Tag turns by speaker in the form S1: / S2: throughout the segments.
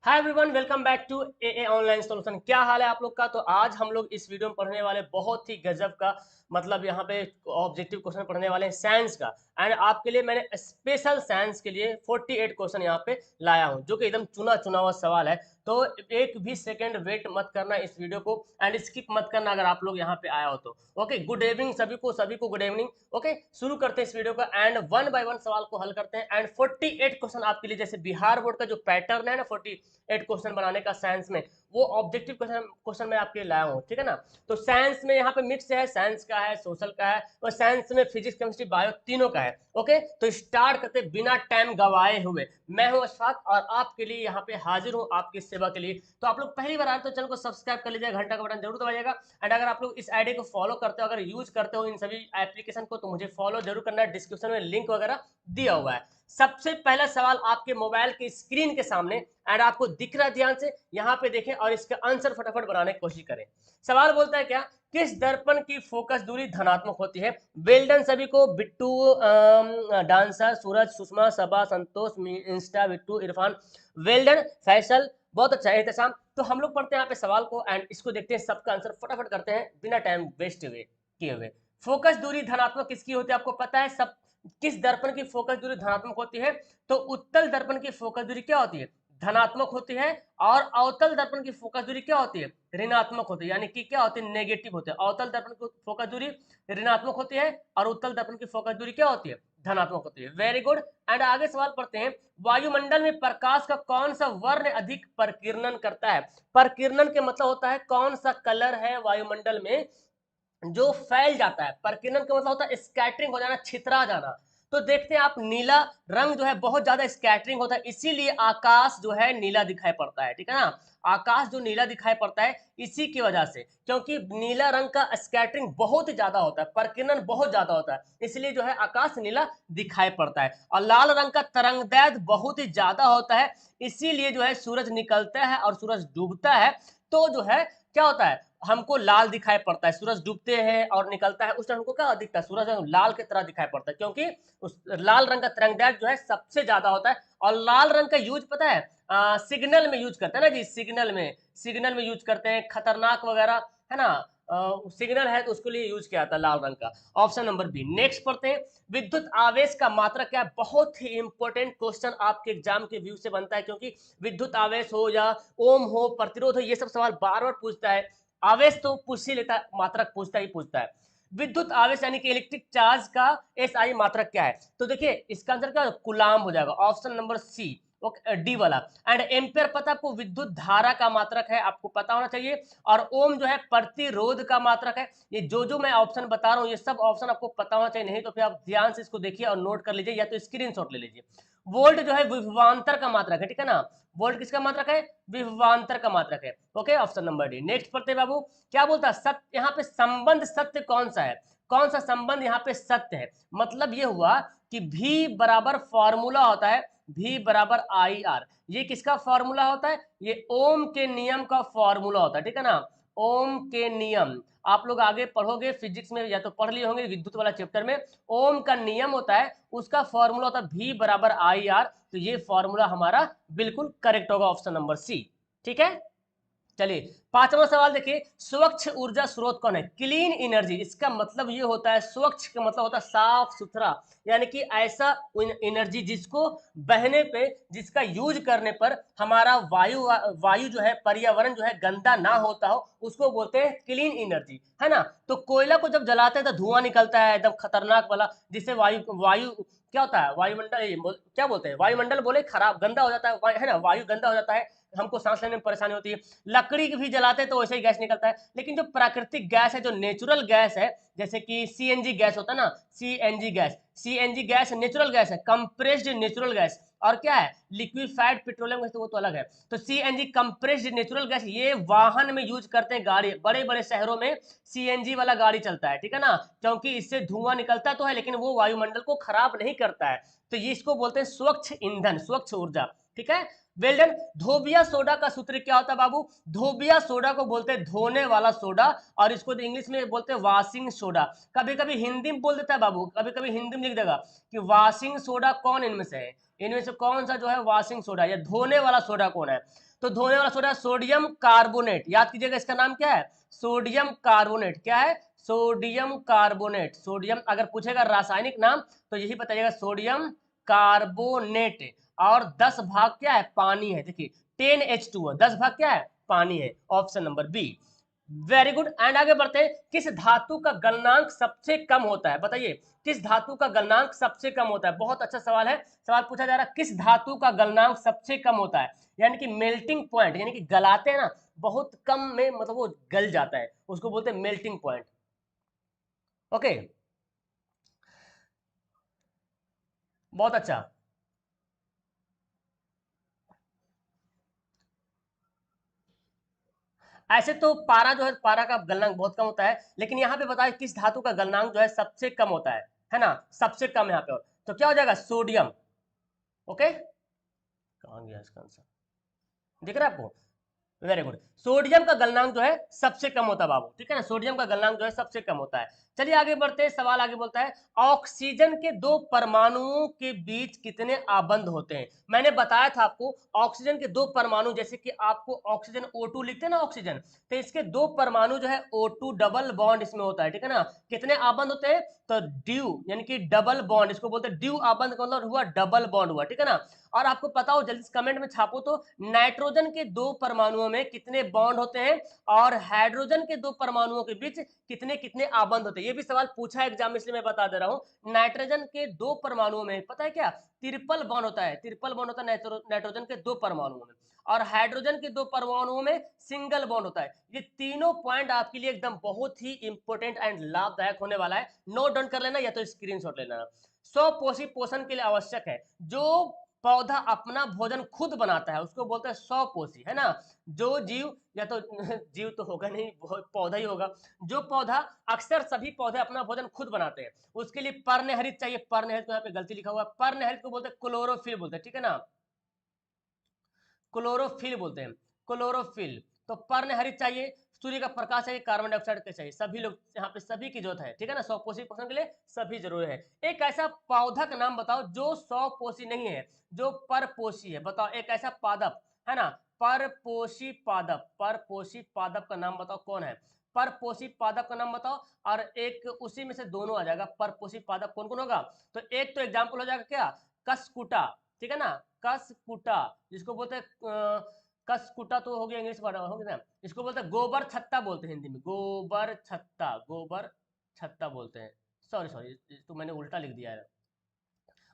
S1: Hi everyone, welcome back to a online solution. क्या हाल है आप लोग का। तो आज हम लोग इस वीडियो में पढ़ने वाले बहुत ही गजब का मतलब यहाँ पे ऑब्जेक्टिव क्वेश्चन पढ़ने वाले हैं साइंस का। एंड आपके लिए मैंने स्पेशल साइंस के लिए 48 क्वेश्चन यहाँ पे लाया हूँ जो कि एकदम चुना चुना हुआ सवाल है। तो एक भी सेकंड वेट मत करना इस वीडियो को एंड स्किप मत करना अगर आप लोग यहाँ पे आया हो तो। ओके, गुड इवनिंग सभी को गुड इवनिंग। ओके, शुरू करते हैं इस वीडियो का एंड वन बाय वन सवाल को हल करते हैं। एंड 48 क्वेश्चन आपके लिए, जैसे बिहार बोर्ड का जो पैटर्न है ना 48 क्वेश्चन बनाने का साइंस में, वो ऑब्जेक्टिव क्वेश्चन मैं आपके लिए लाया हूँ। ठीक है ना। तो साइंस में यहाँ पे मिक्स है, साइंस का है, सोशल का है और साइंस में फिजिक्स केमिस्ट्री बायो तीनों का है। ओके, तो स्टार्ट करते बिना टाइम गवाए हुए। मैं हूँ अशफाक और आपके लिए यहाँ पे हाजिर हूँ आपकी सेवा के लिए। तो आप लोग पहली बार आए तो चैनल को सब्सक्राइब कर लीजिएगा, घंटा का बटन जरूर दबाइएगा। एंड अगर आप लोग इस आईडी को फॉलो करते हो, अगर यूज करते हो इन सभी एप्लीकेशन को, तो मुझे फॉलो जरूर करना है। डिस्क्रिप्शन में लिंक वगैरह दिया हुआ है। सबसे पहला सवाल आपके मोबाइल के स्क्रीन के सामने एंड आपको दिख रहा है, ध्यान से यहाँ पे देखें और इसका आंसर फटाफट बनाने की कोशिश करें। सवाल बोलता है क्या, किस दर्पण की फोकस दूरी धनात्मक होती है। वेल डन सभी को। Bittu, dancer, Suraj, Sushma, Saba, Santosh, insta, Bittu, Irfan, well done, Faisal, बहुत अच्छा है एहतशाम। तो हम लोग पढ़ते हैं यहाँ पे सवाल को एंड इसको देखते हैं, सबका आंसर फटाफट करते हैं बिना टाइम वेस्ट किए हुए। फोकस दूरी धनात्मक किसकी होती है आपको पता है सब। किस दर्पण की फोकस दूरी धनात्मक होती है, तो उत्तल दर्पण की फोकस दूरी क्या होती है, धनात्मक होती है। और अवतल दर्पण की फोकस दूरी क्या होती है, ऋणात्मक होती है, यानी कि क्या होती है, नेगेटिव होती है। अवतल दर्पण की फोकस दूरी ऋणात्मक होती है और उत्तल दर्पण की फोकस दूरी क्या होती है, धनात्मक होती है। Very good. एंड आगे सवाल पढ़ते हैं, वायुमंडल में प्रकाश का कौन सा वर्ण अधिक प्रकीर्णन करता है। प्रकीर्णन के मतलब होता है कौन सा कलर है वायुमंडल में जो फैल जाता है। प्रकीर्णन का मतलब होता है स्कैटरिंग हो जाना, छितरा जाना। तो देखते हैं आप, नीला रंग जो है बहुत ज्यादा स्कैटरिंग होता है, इसीलिए आकाश जो है नीला दिखाई पड़ता है। ठीक है ना। आकाश जो नीला दिखाई पड़ता है इसी की वजह से, क्योंकि नीला रंग का स्कैटरिंग बहुत ही ज्यादा होता है, प्रकीर्णन बहुत ज्यादा होता है, इसलिए जो है आकाश नीला दिखाई पड़ता है। और लाल रंग का तरंगदैर्घ्य बहुत ही ज्यादा होता है, इसीलिए जो है सूरज निकलता है और सूरज डूबता है तो जो है क्या होता है, हमको लाल दिखाई पड़ता है। सूरज डूबते हैं और निकलता है उस टाइम हमको क्या दिखता है, सूरज लाल की तरह दिखाई पड़ता है, क्योंकि उस लाल रंग का तरंगदैर्घ्य जो है सबसे ज्यादा होता है। और लाल रंग का यूज पता है, सिग्नल में यूज करते हैं ना जी, सिग्नल में यूज करते हैं, खतरनाक वगैरह है ना। सिग्नल है तो उसके लिए यूज किया जाता है लाल रंग का। Option number B. नेक्स्ट पढ़ते हैं, विद्युत आवेश का मात्रक क्या है। बहुत ही इंपॉर्टेंट क्वेश्चन आपके एग्जाम के व्यू से बनता है, क्योंकि विद्युत आवेश हो या ओम हो, प्रतिरोध हो, ये सब सवाल बार बार पूछता है। आवेश तो पूछ ही लेता है, मात्रक पूछता है। विद्युत आवेश यानी कि इलेक्ट्रिक चार्ज का एसआई मात्रक क्या है। तो देखिए इसका आंसर क्या कूलाम हो जाएगा, ऑप्शन नंबर सी, डी वाला। एंड एम्पियर पता आपको विद्युत धारा का मात्रक है, आपको पता होना चाहिए। और ओम जो है प्रतिरोध का मात्रक है। ये जो मैं ऑप्शन बता रहा हूँ ये सब ऑप्शन आपको पता होना चाहिए, नहीं तो फिर आप ध्यान से इसको देखिए और नोट कर लीजिए या तो स्क्रीनशॉट ले लीजिए। वोल्ट जो है विभवांतर का मात्रक है, ठीक है ना। वोल्ट किसका मात्रक है, विभवांतर का मात्रक है। Okay, option number D. Next पढ़ते बाबू, क्या बोलता है सत्य, यहाँ पे संबंध सत्य कौन सा है, कौन सा संबंध यहाँ पे सत्य है। मतलब ये हुआ कि V बराबर फॉर्मूला होता है, V बराबर IR। ये किसका फॉर्मूला होता है, ये ओम के नियम का फॉर्मूला होता है। ठीक है ना, ओम के नियम आप लोग आगे पढ़ोगे फिजिक्स में, या तो पढ़ लिए होंगे विद्युत वाला चैप्टर में। ओम का नियम होता है, उसका फॉर्मूला होता है V बराबर IR। तो ये फॉर्मूला हमारा बिल्कुल करेक्ट होगा, ऑप्शन नंबर सी। ठीक है। चलिए पांचवा सवाल देखिए, स्वच्छ ऊर्जा स्रोत कौन है। क्लीन एनर्जी, इसका मतलब ये होता है, स्वच्छ का मतलब होता है साफ सुथरा, यानी कि ऐसा एनर्जी जिसको बहने पे, जिसका यूज करने पर हमारा वायु जो है, पर्यावरण जो है गंदा ना होता हो, उसको बोलते हैं क्लीन एनर्जी, है ना। तो कोयला को जब जलाते हैं तो धुआं निकलता है एकदम खतरनाक वाला, जिससे वायु वायु क्या होता है, वायुमंडल क्या बोलते हैं, वायुमंडल बोले खराब गंदा हो जाता है ना, वायु गंदा हो जाता है, हमको सांस लेने में परेशानी होती है। लकड़ी भी जलाते हैं तो वैसे ही गैस निकलता है। लेकिन जो प्राकृतिक गैस है, जो नेचुरल गैस है, जैसे कि सीएनजी गैस होता है ना, सीएनजी गैस नेचुरल गैस है, कंप्रेस्ड नेचुरल गैस। और क्या है, लिक्विफाइड पेट्रोलियम गैस, तो वो तो अलग है। तो सीएनजी कंप्रेस्ड नेचुरल गैस, ये वाहन में यूज करते हैं, गाड़ी बड़े बड़े शहरों में सीएनजी वाला गाड़ी चलता है, ठीक है ना। क्योंकि इससे धुआं निकलता तो है लेकिन वो वायुमंडल को खराब नहीं करता है। तो ये इसको बोलते हैं स्वच्छ ईंधन, स्वच्छ ऊर्जा। ठीक है, वेल डन। धोबिया सोडा का सूत्र क्या होता है बाबू? धोबिया सोडा को बोलते हैं धोने वाला सोडा, और इसको इंग्लिश में बोलते हैं वॉशिंग सोडा। कभी कभी हिंदी में बोल देता है बाबू, कभी कभी हिंदी में लिख देगा कि वॉशिंग सोडा कौन इनमें से है, इनमें से कौन सा जो है वॉशिंग सोडा या धोने वाला सोडा कौन है? तो धोने वाला सोडा सोडियम कार्बोनेट, याद कीजिएगा इसका नाम क्या है, सोडियम कार्बोनेट। क्या है? Sodium carbonate. सोडियम अगर पूछेगा रासायनिक नाम तो यही बताइएगा, सोडियम कार्बोनेट। और 10 भाग क्या है? पानी है। देखिए 10H2O, 10 भाग क्या है? पानी है। Option number B. Very good. And आगे बढ़ते हैं, किस धातु का गलनांक सबसे कम होता है? बताइए किस धातु का गलनांक सबसे कम होता है? बहुत अच्छा सवाल है। सवाल पूछा जा रहा है किस धातु का गलनांक सबसे कम होता है, यानी कि मेल्टिंग पॉइंट, यानी कि गलाते हैं ना बहुत कम में, मतलब वो गल जाता है, उसको बोलते हैं मेल्टिंग पॉइंट। ओके, बहुत अच्छा। ऐसे तो पारा जो है, पारा का गलनांक बहुत कम होता है, लेकिन यहाँ पे बताया किस धातु का गलनांक जो है सबसे कम होता है ना, सबसे कम यहाँ पे। तो क्या हो जाएगा? सोडियम। ओके, कहाँ गया इसका आंसर? दिख रहा है आपको? Very good. सोडियम का गलनांक जो है सबसे कम होता है बाबू, ठीक है ना, सोडियम का गलनांक जो है सबसे कम होता है। चलिए आगे बढ़ते हैं, सवाल आगे बोलता है ऑक्सीजन के दो परमाणुओं के बीच कितने आबंध होते हैं? मैंने बताया था आपको, ऑक्सीजन के दो परमाणु, जैसे कि आपको ऑक्सीजन O2 लिखते हैं ना, ऑक्सीजन, तो इसके दो परमाणु जो है O2 डबल बॉन्ड इसमें होता है, ठीक है ना। कितने आबंध होते हैं? तो ड्यू, यानी कि डबल बॉन्ड, इसको बोलते हैं ड्यू आबंध का मतलब हुआ डबल बॉन्ड हुआ, ठीक है ना। और आपको पता हो, जल्दी से कमेंट में छापो तो, नाइट्रोजन के दो परमाणुओं में कितने बॉन्ड होते हैं और हाइड्रोजन के दो परमाणुओं के बीच कितने कितने आबंध होते हैं? ये भी सवाल पूछा है एग्जाम में, इसलिए मैं बता दे रहा हूं। नाइट्रोजन के दो परमाणुओं में पता है क्या? ट्रिपल बॉन्ड होता है, ट्रिपल बॉन्ड होता है नाइट्रोजन के दो परमाणुओं में, और हाइड्रोजन के दो परमाणुओं में सिंगल बॉन्ड होता है। ये तीनों पॉइंट आपके लिए एकदम बहुत ही इंपॉर्टेंट एंड लाभदायक होने वाला है, नोट डाउन कर लेना या तो स्क्रीनशॉट लेना। स्वपोषी पोषण के लिए आवश्यक है, जो पौधा अपना भोजन खुद बनाता है उसको बोलते हैं स्वपोषी, है ना। जो जीव, या तो जीव तो होगा नहीं, पौधा ही होगा। जो पौधा, अक्सर सभी पौधे अपना भोजन खुद बनाते हैं, उसके लिए पर्णहरित चाहिए। पर्णहरित को यहाँ पे गलती लिखा हुआ है, पर्णहरित को बोलते हैं क्लोरोफिल बोलते हैं, ठीक है ना, क्लोरोफिल बोलते हैं, क्लोरोफिल। तो पर्णहरित चाहिए, सूर्य का प्रकाश चाहिए, कार्बन डाइऑक्साइड का चाहिए, सभी लोग यहाँ पे सभी की जरूरत है, ठीक है ना। स्वपोषी पोषण के लिए सभी जरूरी है। एक ऐसा पौधा का नाम बताओ जो स्वपोषी नहीं है, जो परपोषी है। बताओ एक ऐसा पादप, है ना, परपोषी पादप, परपोषी पादप का नाम बताओ कौन है? परपोषी पादप का नाम बताओ। और एक उसी में से दोनों आ जाएगा, परपोषी पादप कौन कौन होगा? तो एक तो एग्जाम्पल हो जाएगा क्या? कसकुटा, ठीक है ना, कसकुटा, जिसको बोलते हैं कसकुटा तो हो गया इंग्लिश वर्ड, हो गया ना। इसको बोलते हैं गोबर छत्ता, बोलते हैं हिंदी में गोबर छत्ता, गोबर छत्ता बोलते हैं। सॉरी सॉरी, तो मैंने उल्टा लिख दिया है।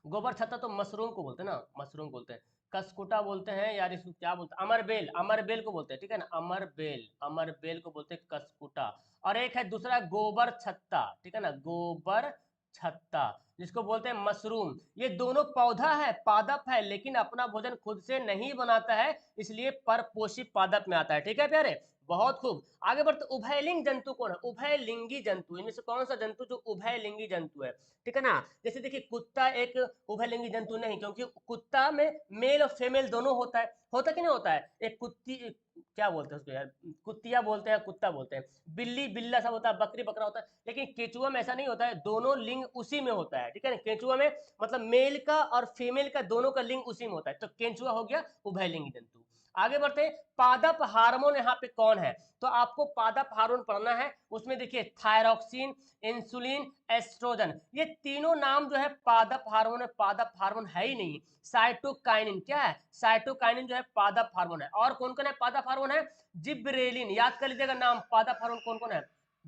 S1: गोबर छत्ता तो मशरूम को बोलते हैं ना, मशरूम बोलते हैं। कसकुटा बोलते हैं यार, इसको क्या बोलते हैं? अमरबेल, अमरबेल को बोलते हैं, ठीक है ना, अमरबेल, अमरबेल को बोलते हैं कसकुटा। और एक है दूसरा गोबर छत्ता, ठीक है ना, गोबर छत्ता, जिसको बोलते हैं मशरूम। ये दोनों पौधा है, पादप है, लेकिन अपना भोजन खुद से नहीं बनाता है, इसलिए परपोषी पादप में आता है, ठीक है प्यारे। बहुत खूब। आगे बढ़ते, उभयलिंग जंतु कौन है? उभयलिंगी जंतु, इनमें से कौन सा जंतु जो उभयलिंगी जंतु है, ठीक है ना। जैसे देखिए कुत्ता एक उभयलिंगी जंतु नहीं, क्योंकि कुत्ता में मेल और फीमेल दोनों होता है, होता कि नहीं होता है? एक कुत्ती, क्या बोलते हैं उसको यार, कुत्तिया बोलते हैं, कुत्ता बोलते हैं, बिल्ली बिल्ला सब होता है, बकरी बकरा होता है, लेकिन केचुआ में ऐसा नहीं होता है, दोनों लिंग उसी में होता है, ठीक है ना। केचुआ में मतलब मेल का और फीमेल का दोनों का लिंग उसी में होता है, तो केंचुआ हो गया उभयलिंगी जंतु। आगे बढ़ते हैं, पादप हार्मोन यहाँ पे कौन है? तो आपको पादप हार्मोन पढ़ना है, उसमें देखिए थायरॉक्सिन, इंसुलिन, एस्ट्रोजन, ये तीनों नाम जो है पादप हार्मोन है, पादप हार्मोन है ही नहीं। साइटोकाइनिन, क्या है? साइटोकाइनिन जो है पादप हार्मोन है। और कौन कौन है पादप हार्मोन है? जिब्रेलिन, याद कर लीजिएगा नाम, पादप हार्मोन कौन कौन है?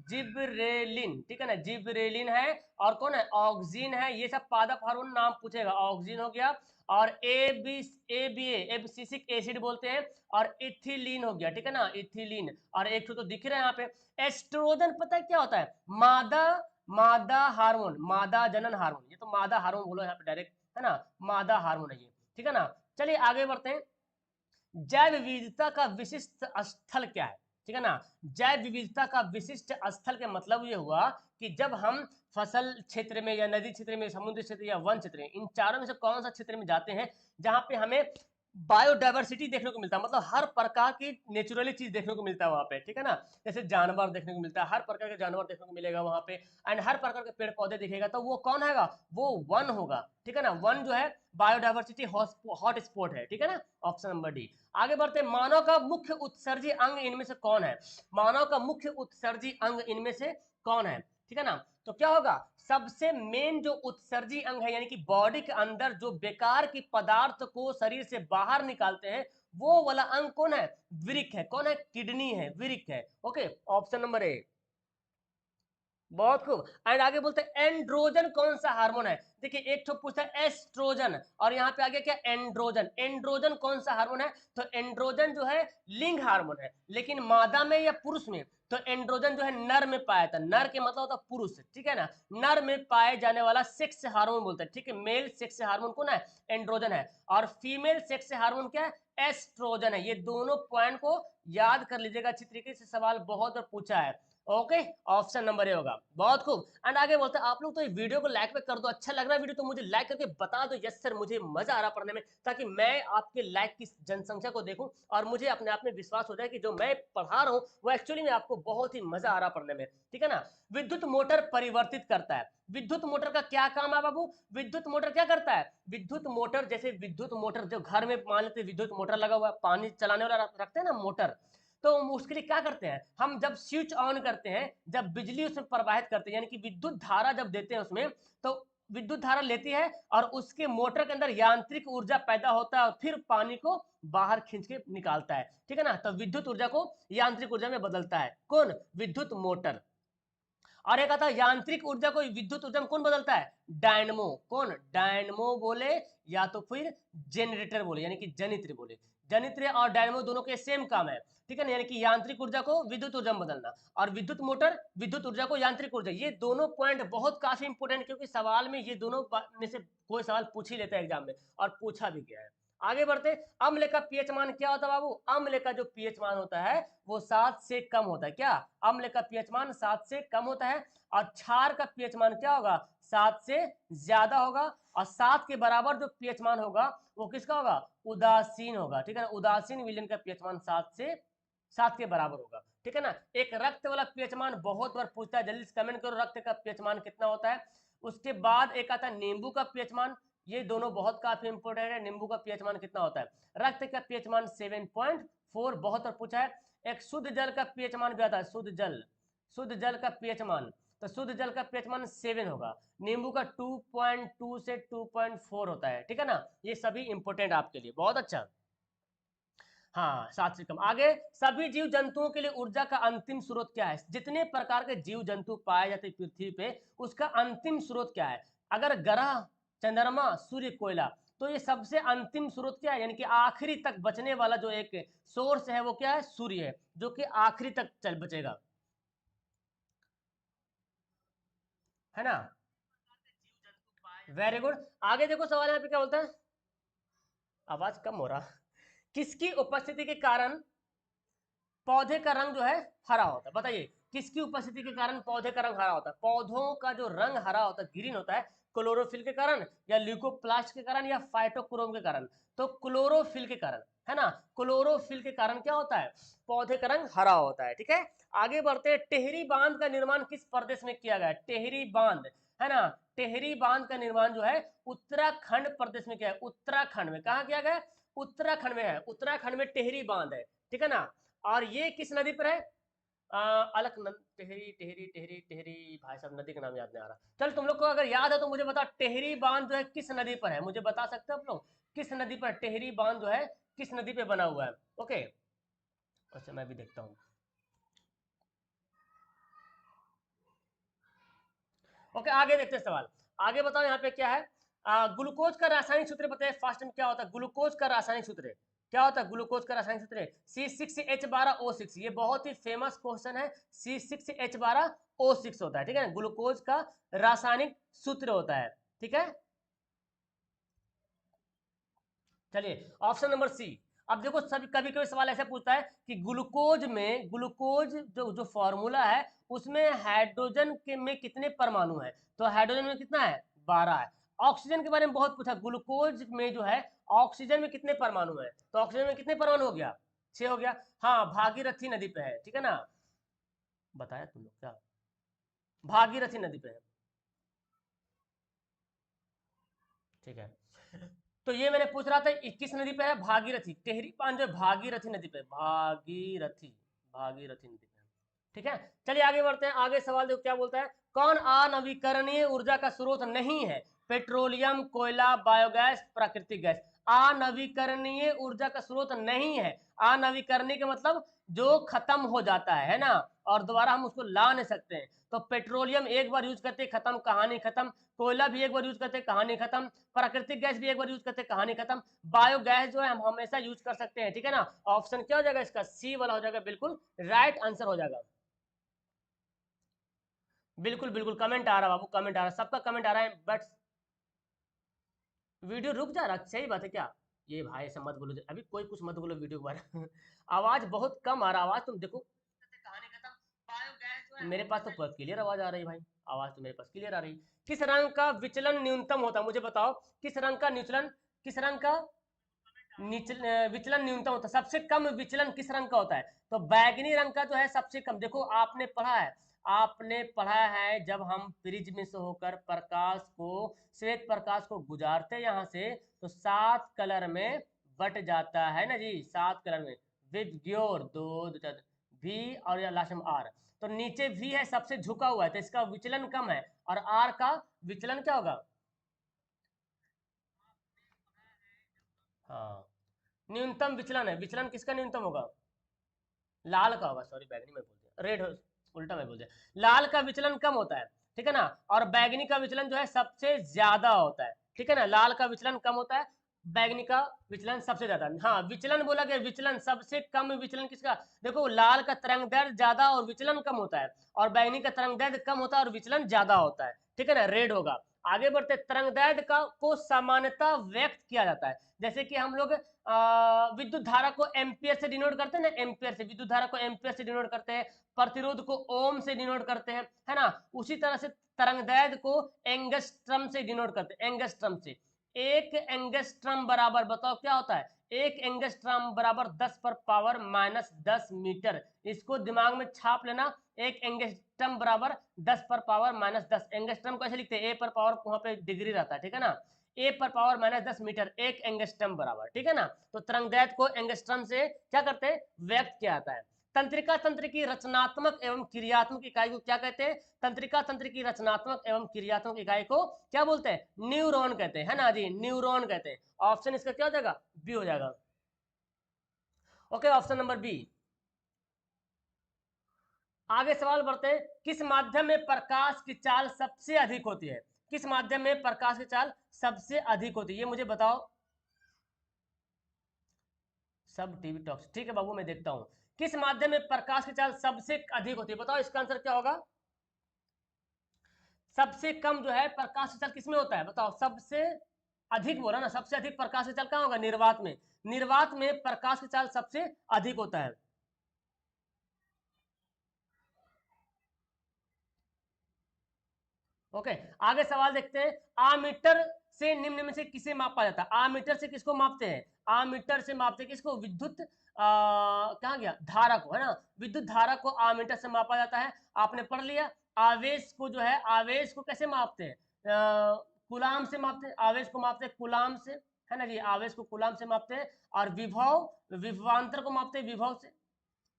S1: जिब्रेलिन, ठीक है ना, जिब्रेलिन है। और कौन है? ऑक्सिन है। ये सब पादप हार्मोन नाम पूछेगा, ऑक्सिन हो गया, और एबिसिसिक एसिड बोलते हैं, और इथिलीन हो गया, ठीक है ना, इथिलीन। और एक तो दिख रहा है यहाँ पे एस्ट्रोजन, पता है क्या होता है? मादा, मादा हार्मोन, मादा जनन हार्मोन, ये तो मादा हार्मोन बोलो यहाँ पे डायरेक्ट, है ना, मादा हार्मोन है ये, ठीक है ना। चलिए आगे बढ़ते हैं, जैव विविधता का विशिष्ट स्थल क्या है, ठीक है ना। जैव विविधता का विशिष्ट स्थल का मतलब ये हुआ कि जब हम फसल क्षेत्र में या नदी क्षेत्र में, समुद्र क्षेत्र या वन क्षेत्र में, इन चारों में से कौन सा क्षेत्र में जाते हैं जहां पे हमें बायोडाइवर्सिटी देखने को मिलता है, मतलब हर प्रकार की नेचुरली चीज देखने को मिलता है वहां पे, ठीक है ना। जैसे जानवर देखने को मिलता है, हर प्रकार के जानवर देखने को मिलेगा वहां पे, एंड हर प्रकार के पेड़ पौधे दिखेगा, तो वो कौन है, वो वन होगा, ठीक है ना। वन जो है बायोडाइवर्सिटी हॉट स्पॉट है, ठीक है ना, ऑप्शन नंबर डी। आगे बढ़ते हैं, मानव का मुख्य उत्सर्जी अंग इनमें से कौन है, मानव का मुख्य उत्सर्जी अंग इनमें से कौन है, ठीक है ना। तो क्या होगा, सबसे मेन जो उत्सर्जी अंग है, यानी कि बॉडी के अंदर जो बेकार की पदार्थ को शरीर से बाहर निकालते हैं, वो वाला अंग कौन है, वृक्क है, कौन है, किडनी है, वृक्क है। ओके, ऑप्शन नंबर ए, बहुत खूब। एंड आगे बोलते हैं एंड्रोजन कौन सा हार्मोन है, देखिए एक तो पूछता है एस्ट्रोजन, और यहाँ पे आगे क्या, एंड्रोजन, एंड्रोजन कौन सा हार्मोन है, तो एंड्रोजन जो है लिंग हार्मोन है, लेकिन मादा में या पुरुष में, तो एंड्रोजन जो है नर में पाया था, नर के मतलब होता है पुरुष, ठीक है ना, नर में पाए जाने वाला सेक्स हार्मोन बोलते हैं, ठीक है, मेल सेक्स हार्मोन कौन है, एंड्रोजन है, और फीमेल सेक्स हार्मोन क्या है, एस्ट्रोजन है। ये दोनों पॉइंट को याद कर लीजिएगा, अच्छी तरीके से सवाल बहुत बार पूछा है। ओके, ऑप्शन नंबर ए होगा, बहुत खूब। एंड आगे बोलते हैं आप लोग तो ये वीडियो को लाइक पे कर दो, अच्छा लग रहा है वीडियो तो मुझे लाइक करके बता दो यस सर मुझे मजा आ रहा पढ़ने में, ताकि मैं आपके लाइक की जनसंख्या को देखूं और मुझे अपने आप में विश्वास हो जाए कि जो मैं पढ़ा रहा हूं वो एक्चुअली में आपको बहुत ही मजा आ रहा पढ़ने में, ठीक है ना। विद्युत मोटर परिवर्तित करता है, विद्युत मोटर का क्या काम है बाबू, विद्युत मोटर क्या करता है, विद्युत मोटर, जैसे विद्युत मोटर जो घर में मान लेते विद्युत मोटर लगा हुआ है, पानी चलाने वाला रखते हैं ना मोटर, तो उसके लिए क्या करते हैं, हम जब स्विच ऑन करते हैं, जब बिजली उसमें प्रवाहित करते हैं, यानी कि विद्युत धारा जब देते हैं उसमें, तो विद्युत धारा लेती है और उसके मोटर के अंदर यांत्रिक ऊर्जा पैदा होता है और फिर पानी को बाहर खींच के निकालता है, ठीक है ना। तो विद्युत ऊर्जा को यांत्रिक ऊर्जा में बदलता है कौन, विद्युत मोटर। और एक आता है यांत्रिक ऊर्जा को विद्युत ऊर्जा में कौन बदलता है, डायनमो, कौन, डायनमो बोले या तो फिर जनरेटर बोले, यानी कि जनित्र बोले, जनित्र और डायनमो दोनों के सेम काम है, ठीक है ना, यानी कि यांत्रिक ऊर्जा को विद्युत ऊर्जा में बदलना, और विद्युत मोटर विद्युत ऊर्जा को यांत्रिक ऊर्जा, ये दोनों पॉइंट बहुत काफी इंपोर्टेंट, क्योंकि सवाल में ये दोनों में से कोई सवाल पूछ ही लेता है एग्जाम में, और पूछा भी गया है। आगे बढ़ते, अम्ल का पीएच मान क्या होता है बाबू, अम्ल का जो पीएच मान होता है वो 7 से कम होता है, क्या, अम्ल का पीएच मान 7 से कम होता है, और क्षार का पीएच मान क्या होगा, 7 से ज्यादा होगा, और 7 के बराबर जो पीएच मान होगा वो किसका होगा, उदासीन होगा, ठीक है ना, उदासीन विलयन का पीएच मान 7 के बराबर होगा, ठीक है ना। एक रक्त वाला पीएच मान बहुत बार पूछता है, जल्दी से कमेंट करो रक्त का पीएच मान कितना होता है। उसके बाद एक आता है नींबू का पीएच मान, ये दोनों बहुत काफी इंपोर्टेंट है, नींबू का पीएच मान कितना होता है, रक्त का पीएच मान 7.4, बहुत बार पूछा है। एक शुद्ध जल का पीएच मान भी आता है, शुद्ध जल का पीएच मान, तो शुद्ध जल का पीएच मान 7 होगा, नींबू का 2.2 से 2.4 होता है, ठीक है ना। ये सभी इंपोर्टेंट आपके लिए, बहुत अच्छा। हाँ, 7 से कम। आगे, सभी जीव जंतुओं के लिए ऊर्जा का अंतिम स्रोत क्या है, जितने प्रकार के जीव जंतु पाए जाते हैं पृथ्वी पे उसका अंतिम स्रोत क्या है, अगर ग्रह, चंद्रमा, सूर्य, कोयला, तो ये सबसे अंतिम स्रोत क्या है, यानी कि आखिरी तक बचने वाला जो एक सोर्स है वो क्या है, सूर्य है, जो कि आखिरी तक चल बचेगा, है ना। Very good. आगे देखो सवाल यहाँ पे क्या बोलता है, आवाज कम हो रहा, किसकी उपस्थिति के कारण पौधे का रंग जो है हरा होता है, बताइए किसकी उपस्थिति के कारण पौधे का रंग हरा होता है, पौधों का जो रंग हरा होता है, ग्रीन होता है, क्लोरोफिल के कारण या ल्यूकोप्लास्ट के कारण या फाइटोक्रोम के कारण, तो क्लोरोफिल के कारण, है ना, क्लोरोफिल के कारण क्या होता है, पौधे का रंग हरा होता है, ठीक है। आगे बढ़ते हैं, टेहरी बांध का निर्माण किस प्रदेश में किया गया है, टेहरी बांध, है ना, टेहरी बांध का निर्माण जो है उत्तराखंड प्रदेश में किया है, उत्तराखंड में, कहा किया गया, उत्तराखंड में है, उत्तराखंड में टेहरी बांध है, ठीक है ना। और ये किस नदी पर है, टेहरी टेहरी टेहरी टेहरी, भाई साहब नदी का नाम याद नहीं आ रहा, चल तुम लोग को अगर याद है तो मुझे बता, टेहरी बांध जो है किस नदी पर है, मुझे बता सकते हो आप लोग, किस नदी पर टेहरी बांध जो है किस नदी पे बना हुआ है। ओके, अच्छा मैं भी देखता हूँ। ओके, आगे देखते हैं सवाल, आगे बताओ यहाँ पे क्या है, ग्लूकोज का रासायनिक सूत्र बताइए, फास्ट में क्या होता है, ग्लूकोज का रासायनिक सूत्र क्या होता है, ग्लूकोज का रासायनिक सूत्र C6H12O6, ये बहुत ही फेमस क्वेश्चन है, C6H12O6 होता है, ठीक है, ग्लूकोज का रासायनिक सूत्र होता है, ठीक है। चलिए ऑप्शन नंबर सी। अब देखो सभी कभी कभी सवाल ऐसे पूछता है कि ग्लूकोज में, ग्लूकोज जो जो फॉर्मूला है उसमें हाइड्रोजन के में कितने परमाणु है, तो हाइड्रोजन में कितना है, 12 है, ऑक्सीजन के बारे में बहुत पूछा, ग्लूकोज में जो है ऑक्सीजन में कितने परमाणु है, तो ऑक्सीजन में कितने परमाणु हो गया, 6 हो गया। हाँ, भागीरथी नदी पे है, ठीक है ना, बताया तुम लोग क्या, भागीरथी नदी पे है, ठीक है। तो ये मैंने पूछ रहा था 21 नदी पे है, भागीरथी, टेहरी पान जो भागीरथी नदी पे, भागीरथी, भागीरथी नदी पे, ठीक है। चलिए आगे बढ़ते हैं, आगे सवाल देखो क्या बोलता है, कौन अनवीकरणीय ऊर्जा का स्रोत नहीं है, पेट्रोलियम, कोयला, बायोगैस, प्राकृतिक गैस। अनवीकरणीय ऊर्जा का स्रोत नहीं है, अनवीकरणीय का मतलब जो खत्म हो जाता है ना, और दोबारा हम उसको ला नहीं सकते हैं। तो पेट्रोलियम एक बार यूज करते खत्म, कहानी खत्म, कोयला भी एक बार यूज करते कहानी खत्म, प्राकृतिक गैस भी एक बार यूज करते कहानी खत्म, बायोगैस जो है हम हमेशा यूज कर सकते हैं, ठीक है ना। ऑप्शन क्या हो जाएगा इसका, सी वाला हो जाएगा, बिल्कुल राइट आंसर हो जाएगा। बिल्कुल बिल्कुल कमेंट आ रहा है बाबू, कमेंट आ रहा है, सबका कमेंट आ रहा है, बट वीडियो रुक जा रहा, सही बात है क्या, ये भाई ऐसा मत बोलो, अभी कोई कुछ मत बोलो वीडियो के बारे में आवाज बहुत कम आ रहा, आवाज तुम देखो, कहानी खत्म, बायोगैस जो है मेरे पास तो क्लियर आवाज आ रही भाई, आवाज तो मेरे पास क्लियर आ रही। किस रंग का विचलन न्यूनतम होता है, मुझे बताओ, किस रंग का विचलन, किस रंग का विचलन न्यूनतम होता है, सबसे कम विचलन किस रंग का होता है, तो बैगनी रंग का जो है सबसे कम। देखो आपने पढ़ा है, आपने पढ़ा है जब हम प्रिज्म से होकर प्रकाश को, श्वेत प्रकाश को गुजारते यहाँ से, तो 7 कलर में बट जाता है ना जी, 7 कलर में, विबग्योर दो वी और या लास्ट में आर, तो नीचे वी है सबसे झुका हुआ है, तो इसका विचलन कम है, और आर का विचलन क्या होगा, हाँ न्यूनतम विचलन है, विचलन किसका न्यूनतम होगा, लाल का होगा, सॉरी बैगनी में बोल दिया, रेड, उल्टा में बोल दिया, लाल का विचलन कम होता है, ठीक है ना, और बैगनी का विचलन जो है सबसे ज्यादा होता है, ठीक है ना, लाल का विचलन कम होता है, बैगनी का विचलन सबसे ज्यादा। हाँ विचलन बोला गया, विचलन सबसे कम विचलन किसका, देखो लाल का तरंग दैर्घ्य ज्यादा और विचलन कम होता है, और बैगनी का तरंग दैर्घ्य कम होता है और विचलन ज्यादा होता है, ठीक है ना, रेड होगा। आगे बढ़ते, तरंग दैर्घ्य का को सामान्यतः व्यक्त किया जाता है, जैसे कि हम लोग विद्युत धारा को एम्पियर से डिनोट करते हैं ना, एम्पियर से, विद्युत धारा को एम्पियर से डिनोट करते हैं, प्रतिरोध को ओम से डिनोट करते हैं, है ना, उसी तरह से तरंगदैर्घ्य को एंगस्ट्रम से डिनोट करते हैं, एंगस्ट्रम से। एक एंगस्ट्रम बराबर, बताओ क्या होता है, एक एंगस्ट्रम बराबर 10 पर पावर माइनस 10 मीटर, इसको दिमाग में छाप लेना, एक एंगस्ट्रम बराबर 10 पर पावर माइनस 10, एंगस्ट्रम को ऐसे लिखते हैं, ए पर पावर वहां पे डिग्री रहता है, ठीक है ना, ए पर पावर माइनस 10 मीटर एक एंगस्ट्रम बराबर, ठीक है ना। तो तरंगदैर्घ्य को एंगस्ट्रम से क्या करते हैं, व्यक्त किया जाता है। तंत्रिका तंत्र की रचनात्मक एवं क्रियात्मक इकाई को क्या कहते हैं, तंत्रिका तंत्र की रचनात्मक एवं क्रियात्मक इकाई को क्या बोलते हैं, न्यूरॉन कहते हैं, है ना जी, न्यूरॉन कहते हैं। ऑप्शन इसका क्या हो जाएगा, बी हो जाएगा। Okay, option number B. आगे सवाल बढ़ते हैं, किस माध्यम में प्रकाश की चाल सबसे अधिक होती है, किस माध्यम में प्रकाश की चाल सबसे अधिक होती है, ये मुझे बताओ। सब टीवी टॉक्स, ठीक है बाबू, मैं देखता हूं, किस माध्यम में प्रकाश की चाल सबसे अधिक होती है, बताओ इसका आंसर क्या होगा। सबसे कम जो है प्रकाश की चाल किसमें होता है, बताओ, सबसे अधिक बोला ना, सबसे अधिक प्रकाश की चाल कहां होगा, निर्वात में, निर्वात में प्रकाश की चाल सबसे अधिक होता है। ओके, आगे सवाल देखते हैं, आमीटर से निम्न में से किसे मापा जाता है, आमीटर से किसको मापते हैं, आमीटर से मापते हैं किसको, विद्युत कहाँ गया, धारा को, है ना, विद्युत धारा को आमीटर से मापा जाता है, आपने पढ़ लिया। आवेश को जो है, आवेश को कैसे मापते हैं, कुलाम से मापते हैं, आवेश को मापते हैं कुलाम से, है ना जी, आवेश को कुलाम से मापते हैं, और विभव, विभवांतर को मापते हैं विभव से,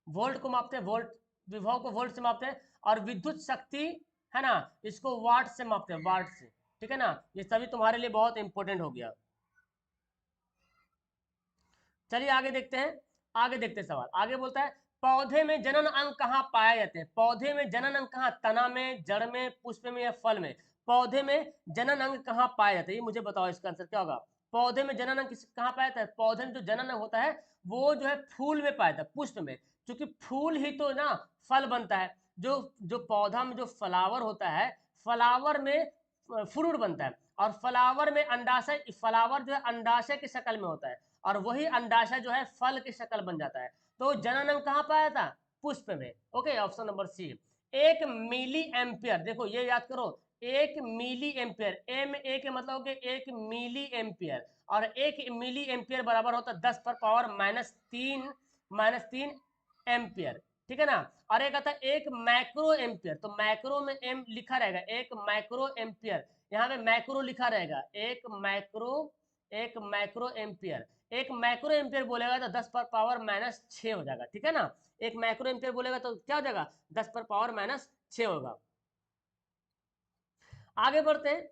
S1: वोल्ट को मापते हैं वोल्ट, विभव को वोल्ट से मापते हैं, और विद्युत शक्ति, है ना, इसको वाट से मापते हैं, वाट से, ठीक है ना, ये सभी तुम्हारे लिए बहुत इंपॉर्टेंट हो गया। चलिए आगे देखते हैं, आगे देखते हैं सवाल, आगे बोलता है, पौधे में जनन अंग कहाँ पाए जाते हैं, पौधे में जनन अंग कहाँ, तना में, जड़ में, पुष्प में या फल में, पौधे में जनन अंग कहाँ पाए जाते हैं, ये मुझे बताओ, इसका आंसर क्या होगा। पौधे में जनन अंग कहाँ पाया जाता है, पौधे में जो जनन अंग होता है वो जो है फूल में पाया जाता है, पुष्प में, क्योंकि फूल ही तो ना फल बनता है, जो जो पौधा में जो फ्लावर होता है, फ्लावर में फ्रूट बनता है, और फ्लावर में अंडाशय, फ्लावर जो है अंडाशय की शक्ल में होता है, और वही अंडाशय जो है फल की शक्ल बन जाता है। तो जनन अंग कहाँ पाया था, पुष्प में। Okay, option number C. 1 milli ampere, देखो ये याद करो, 1 मिली एम्पियर, एम ए के मतलब हो गया 1 मिली एम्पियर, और 1 मिली एम्पियर बराबर होता है 10 पर पावर -3 एम्पियर, ठीक है ना। और एक आता है 1 माइक्रो एम्पियर, तो माइक्रो में एम लिखा रहेगा, 1 माइक्रो एम्पियर, यहाँ पे मैक्रो लिखा रहेगा, 1 माइक्रो एम्पियर। 1 माइक्रो एम्पियर बोलेगा तो 10 पर पावर -6 हो जाएगा, ठीक है ना। 1 माइक्रो एम्पियर बोलेगा तो क्या हो जाएगा, 10 पर पावर -6 होगा। आगे बढ़ते हैं,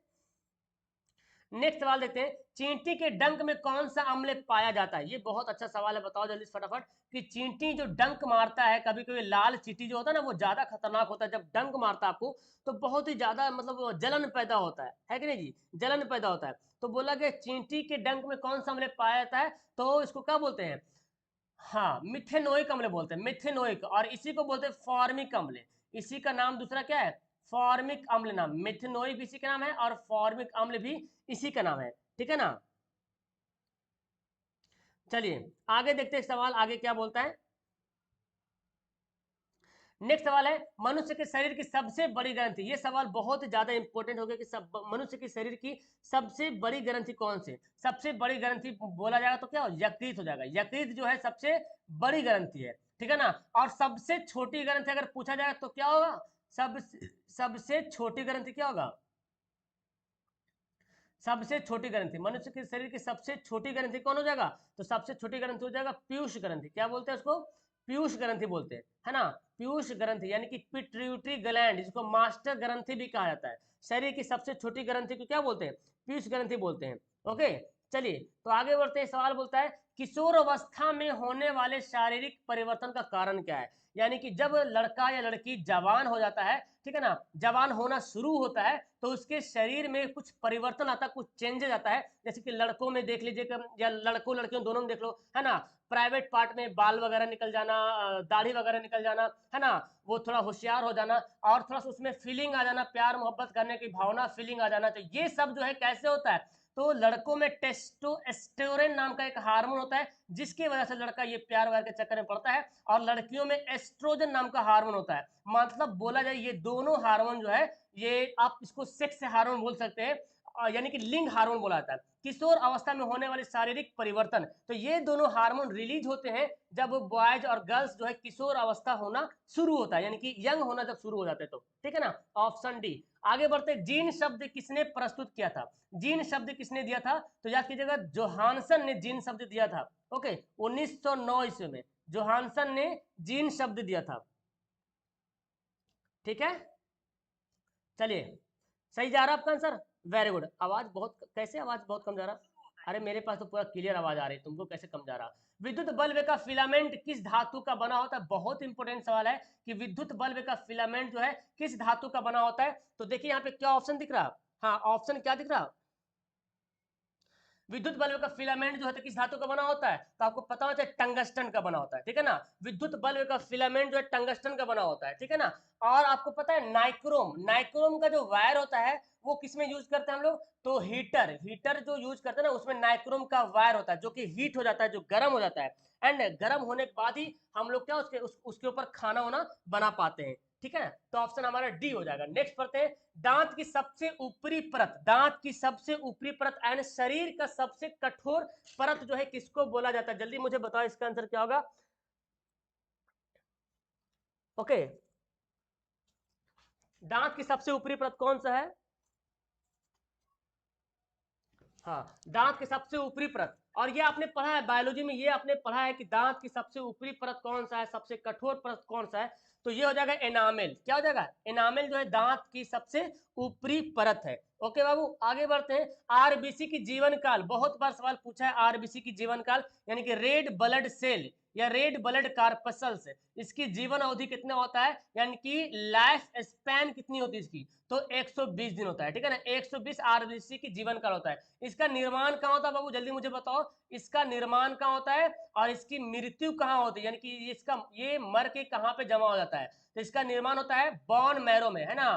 S1: नेक्स्ट सवाल देखते हैं, चींटी के डंक में कौन सा अम्ल पाया जाता है। ये बहुत अच्छा सवाल है, बताओ जल्दी फटाफट कि चींटी जो डंक मारता है, कभी कभी लाल चींटी जो होता है ना वो ज्यादा खतरनाक होता है, जब डंक मारता है आपको तो बहुत ही ज्यादा मतलब जलन पैदा होता है कि नहीं जी, जलन पैदा होता है। तो बोला गया चींटी के डंक में कौन सा अम्ल पाया जाता है, तो इसको क्या बोलते हैं, हाँ मिथेनोइक अम्ल बोलते हैं, मिथेनोइक, और इसी को बोलते हैं फॉर्मिक अम्ल। इसी का नाम दूसरा क्या है, फॉर्मिक अम्ल नाम, मिथेनोइक इसी का नाम है और फॉर्मिक अम्ल भी इसी का नाम है, ठीक है ना। चलिए आगे देखते हैं सवाल आगे क्या बोलता है। नेक्स्ट सवाल है, मनुष्य के शरीर की सबसे बड़ी ग्रंथि। ये सवाल बहुत ही ज्यादा इंपॉर्टेंट हो गया कि मनुष्य के शरीर की सबसे बड़ी ग्रंथि कौन सी। सबसे बड़ी ग्रंथि बोला जाएगा तो क्या हो, यकृत हो जाएगा। यकृत जो है सबसे बड़ी ग्रंथि है, ठीक है ना। और सबसे छोटी ग्रंथि अगर पूछा जाए तो क्या होगा, सबसे छोटी ग्रंथि क्या होगा, सबसे छोटी ग्रंथि, मनुष्य के शरीर की सबसे छोटी ग्रंथि कौन हो जाएगा, तो सबसे छोटी ग्रंथि हो जाएगा पीयूष ग्रंथि। क्या बोलते हैं उसको, पीयूष ग्रंथि बोलते हैं, है ना। पीयूष ग्रंथि यानी कि पिट्यूटरी ग्लैंड, जिसको मास्टर ग्रंथि भी कहा जाता है। शरीर की सबसे छोटी ग्रंथि को क्या बोलते हैं, पीयूष ग्रंथि बोलते हैं। ओके चलिए तो आगे बढ़ते हैं, सवाल बोलता है किशोर अवस्था में होने वाले शारीरिक परिवर्तन का कारण क्या है। यानी कि जब लड़का या लड़की जवान हो जाता है, ठीक है ना, जवान होना शुरू होता है तो उसके शरीर में कुछ परिवर्तन आता है, कुछ चेंजेस आता है। जैसे कि लड़कों में देख लीजिए या लड़कों लड़कियों दोनों में देख लो, है ना, प्राइवेट पार्ट में बाल वगैरह निकल जाना, दाढ़ी वगैरह निकल जाना, है ना, वो थोड़ा होशियार हो जाना, और थोड़ा सा उसमें फीलिंग आ जाना, प्यार मोहब्बत करने की भावना फीलिंग आ जाना। तो ये सब जो है कैसे होता है, तो लड़कों में टेस्टोस्टेरोन नाम का एक हार्मोन होता है, जिसकी वजह से लड़का ये प्यार व्यार के चक्कर में पड़ता है। और लड़कियों में एस्ट्रोजन नाम का हार्मोन होता है। मतलब बोला जाए ये दोनों हार्मोन जो है, ये आप इसको सेक्स हार्मोन बोल सकते हैं, यानी कि लिंग हार्मोन बोला जाता है। किशोर अवस्था में होने वाले शारीरिक परिवर्तन, तो ये दोनों हार्मोन रिलीज होते हैं जब बॉयज और गर्ल्स जो है किशोर अवस्था होना शुरू होता है, यानी कि यंग होना जब शुरू हो जाते हैं तो, ठीक है ना। Option D. आगे बढ़ते, जीन शब्द किसने प्रस्तुत किया था। जीन शब्द किसने दिया था, तो याद कीजिएगा जोहानसन ने जीन शब्द दिया था। ओके 1909 ईस्वी में जोहानसन ने जीन शब्द दिया था, ठीक है। चलिए सही जा रहा है आपका आंसर, वेरी गुड। आवाज बहुत कैसे, आवाज बहुत कम जा रहा, अरे मेरे पास तो पूरा क्लियर आवाज आ रही है, तुमको कैसे कम जा रहा। विद्युत बल्ब का फिलामेंट किस धातु का बना होता है, बहुत इंपॉर्टेंट सवाल है कि विद्युत बल्ब का फिलामेंट जो है किस धातु का बना होता है। तो देखिए यहाँ पे क्या ऑप्शन दिख रहा, हाँ ऑप्शन क्या दिख रहा, विद्युत बल्ब का फिलामेंट जो है तो किस धातु का बना होता है, तो आपको पता होता है टंगस्टन का बना होता है, ठीक है ना। विद्युत बल्ब का फिलामेंट जो है टंगस्टन का बना होता है, ठीक है ना। और आपको पता है नाइक्रोम, नाइक्रोम का जो वायर होता है वो किसमें यूज करते हैं हम लोग, तो हीटर, हीटर जो यूज करते हैं ना उसमें नाइक्रोम का वायर होता है, जो कि हीट हो जाता है, जो गर्म हो जाता है, एंड गर्म होने के बाद ही हम लोग क्या उसके ऊपर खाना वाना बना पाते हैं, ठीक है। तो ऑप्शन हमारा डी हो जाएगा। नेक्स्ट पढ़ते हैं, दांत की सबसे ऊपरी परत, दांत की सबसे ऊपरी परत एंड शरीर का सबसे कठोर परत जो है किसको बोला जाता है, जल्दी मुझे बताओ इसका आंसर क्या होगा। ओके दांत की सबसे ऊपरी परत कौन सा है, हाँ दांत की सबसे ऊपरी परत, और ये आपने पढ़ा है बायोलॉजी में, ये आपने पढ़ा है कि दांत की सबसे ऊपरी परत कौन सा है, सबसे कठोर परत कौन सा है, तो ये हो जाएगा एनामेल। क्या हो जाएगा, एनामेल जो है दांत की सबसे ऊपरी परत है। ओके बाबू आगे बढ़ते हैं, आरबीसी की जीवन काल, बहुत बार सवाल पूछा है आरबीसी की जीवन काल, यानी कि रेड ब्लड सेल या रेड ब्लड कार्पसल्स, इसकी जीवन अवधि कितना होता है, यानी कि लाइफ स्पैन कितनी होती है इसकी, तो 120 दिन होता है, ठीक है ना। 120 आरबीसी की जीवन काल होता है। इसका निर्माण कहाँ होता है बाबू, जल्दी मुझे बताओ, इसका निर्माण कहाँ होता है और इसकी मृत्यु कहाँ होती है, यानी कि इसका ये मर के कहाँ पे जमा हो जाता है, तो इसका निर्माण होता है बॉन मैरो में, है ना,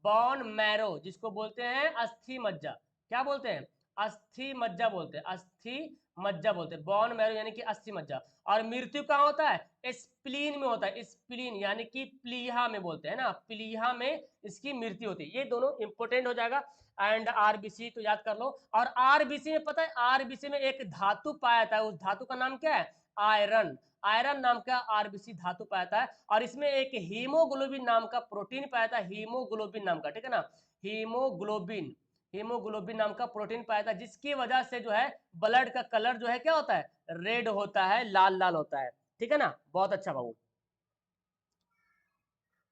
S1: बॉन मैरो, जिसको बोलते हैं अस्थि मज्जा, क्या बोलते हैं, अस्थि मज्जा बोलते हैं, अस्थि मज्जा बोलते हैं, बोन मैरो यानी कि अस्थि मज्जा। और मृत्यु कहाँ होता है? स्प्लीन में होता है, स्प्लीन यानी कि प्लीहा में बोलते हैं ना, प्लीहा में इसकी मृत्यु होती है। ये दोनों इंपॉर्टेंट हो जाएगा। एंड आरबीसी तो याद कर लो। और आरबीसी में पता है, आरबीसी में एक धातु पाया जाता है, उस धातु का नाम क्या है? आयरन। आयरन नाम का आरबीसी धातु पाया जाता है। और इसमें एक हीमोग्लोबिन नाम का प्रोटीन पाया जाता है, हीमोग्लोबिन नाम का, ठीक है ना, हीमोग्लोबिन, हीमोग्लोबिन नाम का प्रोटीन पाया जाता है, जिसकी वजह से जो है ब्लड का कलर जो है क्या होता है? रेड होता है, लाल लाल होता है, ठीक है ना। बहुत अच्छा बाबू,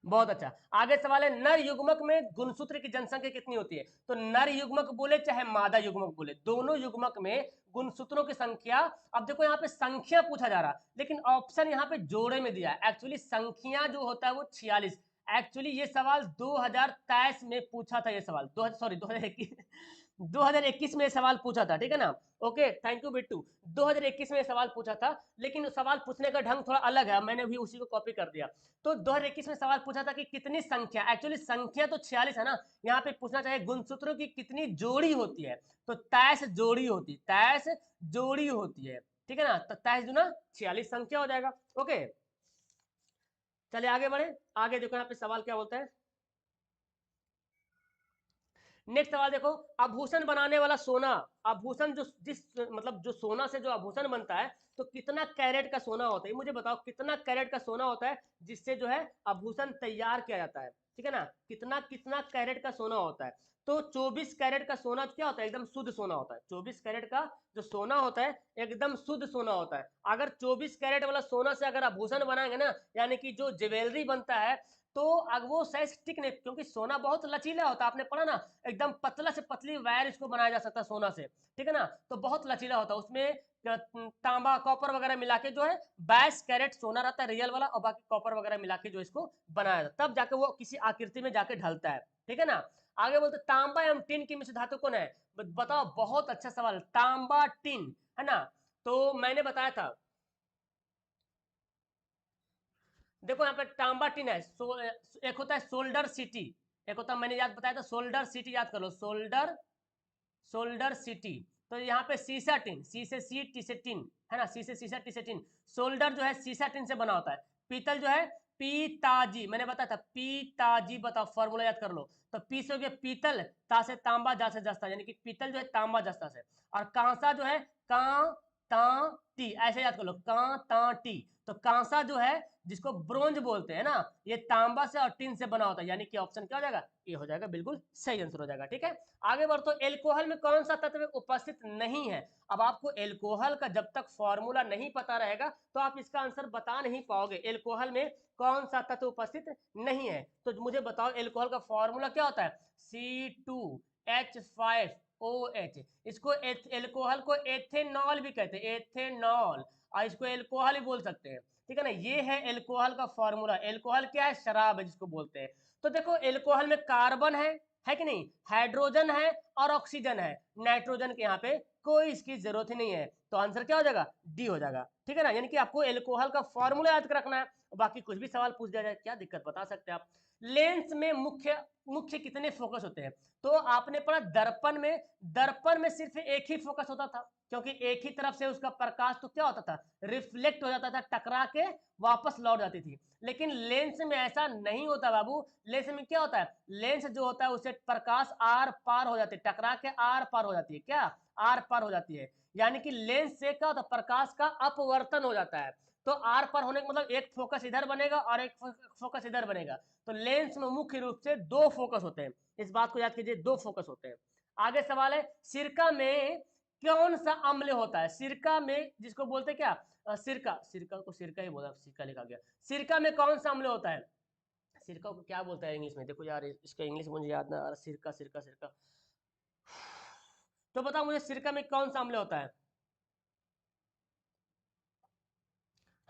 S1: बहुत अच्छा। आगे सवाल है, नर युग्मक में गुणसूत्र की जनसंख्या कितनी होती है? तो नर युग्मक बोले चाहे मादा युग्मक बोले, दोनों युग्मक में गुणसूत्रों की संख्या, अब देखो यहाँ पे संख्या पूछा जा रहा, लेकिन ऑप्शन यहाँ पे जोड़े में दिया है। एक्चुअली संख्या जो होता है वो 46। एक्चुअली ये सवाल 2023 में पूछा था, ये सवाल 2021 में सवाल पूछा था, ठीक है ना। Okay, thank you Bittu. 2021 में सवाल पूछा था, लेकिन सवाल पूछने का ढंग थोड़ा अलग है, मैंने भी उसी को कॉपी कर दिया। तो 2021 में सवाल पूछा था कि कितनी संख्या, एक्चुअली संख्या तो 46 है ना, यहाँ पे पूछना चाहिए गुणसूत्रों की कितनी जोड़ी होती है, तो 23 जोड़ी होती, 23 जोड़ी होती है, ठीक है ना। तो 23 दूना 46 संख्या हो जाएगा। ओके, चलिए आगे बढ़े। आगे देखो यहाँ पे सवाल क्या बोलता है। नेक्स्ट सवाल देखो, आभूषण बनाने वाला सोना, आभूषण जो जिस मतलब जो सोना से जो आभूषण बनता है, तो कितना कैरेट का सोना होता है, मुझे बताओ कितना कैरेट का सोना होता है जिससे जो है आभूषण तैयार किया जाता है, ठीक है ना। कितना कितना कैरेट का सोना होता है? तो 24 कैरेट का सोना क्या होता है? एकदम शुद्ध सोना होता है। 24 कैरेट का जो सोना होता है एकदम शुद्ध सोना होता है। अगर 24 कैरेट वाला सोना से अगर आभूषण बनाएंगे ना, यानी कि जो ज्वेलरी बनता है, तो अगर वो शायद स्टिक नहीं, क्योंकि सोना बहुत लचीला होता है, आपने पढ़ा ना, एकदम पतला से पतली वायर इसको बनाया जा सकता है सोना से, ठीक है ना। तो बहुत लचीला होता है, उसमें तांबा कॉपर वगैरह मिला के जो है 22 कैरेट सोना रहता है रियल वाला, और बाकी कॉपर वगैरह मिला के जो इसको बनाया जाता है, तब जाके वो किसी आकृति में जाके ढलता है, ठीक है ना। आगे बोलते तांबा एवं टिन की मिश्र धातु कौन है? बताओ, बहुत अच्छा सवाल, तांबा टिन, है ना। तो मैंने बताया था, देखो यहाँ पे तांबा टिन है, एक होता है सोल्डर सिटी, एक होता है, मैंने याद बताया था सोल्डर सिटी, याद कर लो, सोल्डर, सोल्डर सिटी। तो यहाँ पे सीसा टिन, सी से सी, टी से टिन, है ना, सी से सीसा, टी से टिन। सोल्डर जो है सीसा टिन से बना होता है। पीतल जो है पीताजी, मैंने बताया था पीताजी, बताओ फॉर्मूला याद कर लो। तो पी से हो गया पीतल, ता से तांबा, जा से जस्ता, यानी कि पीतल जो है तांबा जस्ता से। और कांसा जो है का ता टी, ऐसे याद कर लो, का ता टी। तो कांसा जो है जिसको ब्रोंज बोलते हैं ना, ये तांबा से और टिन से बना होता है, यानी कि ऑप्शन क्या हो जाएगा? ये हो जाएगा, बिल्कुल सही आंसर हो जाएगा, ठीक है। आगे बढ़ो, तो एल्कोहल में कौन सा तत्व उपस्थित नहीं है? अब आपको एल्कोहल का जब तक फॉर्मूला नहीं पता रहेगा तो आप इसका आंसर बता नहीं पाओगे। एल्कोहल में कौन सा तत्व उपस्थित नहीं है? तो मुझे बताओ, एल्कोहल का फॉर्मूला क्या होता है? C2H5OH। इसको एल्कोहल को एथेनॉल भी कहते हैं, एथेनॉल, और इसको एल्कोहल भी बोल सकते हैं, ठीक है ना। ये है एल्कोहल का फॉर्मूला। एल्कोहल क्या है? शराब है जिसको बोलते हैं। तो देखो, एल्कोहल में कार्बन है कि नहीं, हाइड्रोजन है और ऑक्सीजन है, नाइट्रोजन के यहाँ पे कोई इसकी जरूरत ही नहीं है। तो आंसर क्या हो जाएगा? डी हो जाएगा, ठीक है ना। यानी कि आपको एल्कोहल का फॉर्मूला याद रखना है, बाकी कुछ भी सवाल पूछ दिया जाए क्या दिक्कत, बता सकते हैं आप। लेंस में मुख्य मुख्य कितने फोकस होते हैं? तो आपने पढ़ा दर्पण में, दर्पण में सिर्फ एक ही फोकस होता था, क्योंकि एक ही तरफ से उसका प्रकाश तो क्या होता था? रिफ्लेक्ट हो जाता था, टकरा के वापस लौट जाती थी। लेकिन लेंस में ऐसा नहीं होता बाबू। लेंस में क्या होता है? लेंस जो होता है उससे प्रकाश आर पार हो जाती है, टकरा के आर पार हो जाती है, क्या आर पार हो जाती है। यानी कि लेंस से क्या होता है? प्रकाश का अपवर्तन हो जाता है। तो आर पार होने का मतलब एक फोकस इधर बनेगा और एक फोकस इधर बनेगा। तो लेंस में मुख्य रूप से दो फोकस होते हैं, इस बात को याद कीजिए, दो फोकस होते हैं। आगे सवाल है, सिरका में कौन सा अम्ल होता है? सिरका में जिसको बोलते हैं क्या, सिरका, सिरका को सिरका ही बोला, सिरका लिखा गया। सिरका में कौन सा अम्ल होता है? सिरका को क्या बोलता है इंग्लिश में? देखो यार, इसका इंग्लिश मुझे याद ना आ रहा, सिरका सिरका सिरका, तो बताओ मुझे, सिरका में कौन सा अम्ल होता है?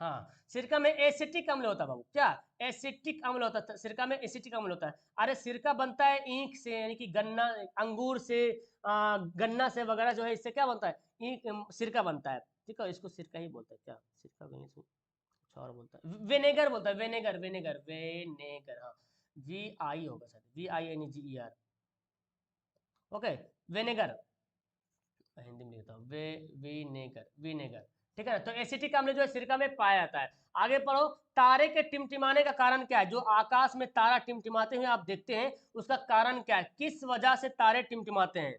S1: हाँ, सिरका में एसिटिक अम्ल होता है बाबू, क्या एसिटिक अम्ल होता है, सिरका में एसिटिक अम्ल होता है। अरे सिरका बनता है ईंख से, यानी कि गन्ना, अंगूर से, गन्ना से वगैरह जो है, इससे क्या बनता है? ईंख, सिरका बनता है, ठीक है। इसको सिरका ही बोलता है, क्या सिरका को इंग्लिश में कुछ और बोलता है, विनेगर बोलता है, विनेगर विनेगर विनेगर, हाँ, VI होगा शायद, VINEGER, ओके, विनेगर। हिंदी में लिखता हूँ, वे विनेगर विनेगर, ठीक है ना। तो एसिटिक अम्ल जो है सिरका में पाया जाता है। आगे पढ़ो, तारे के टिमटिमाने का कारण क्या है? जो आकाश में तारा टिमटिमाते हुए आप देखते हैं, उसका कारण क्या है? किस वजह से तारे टिमटिमाते हैं?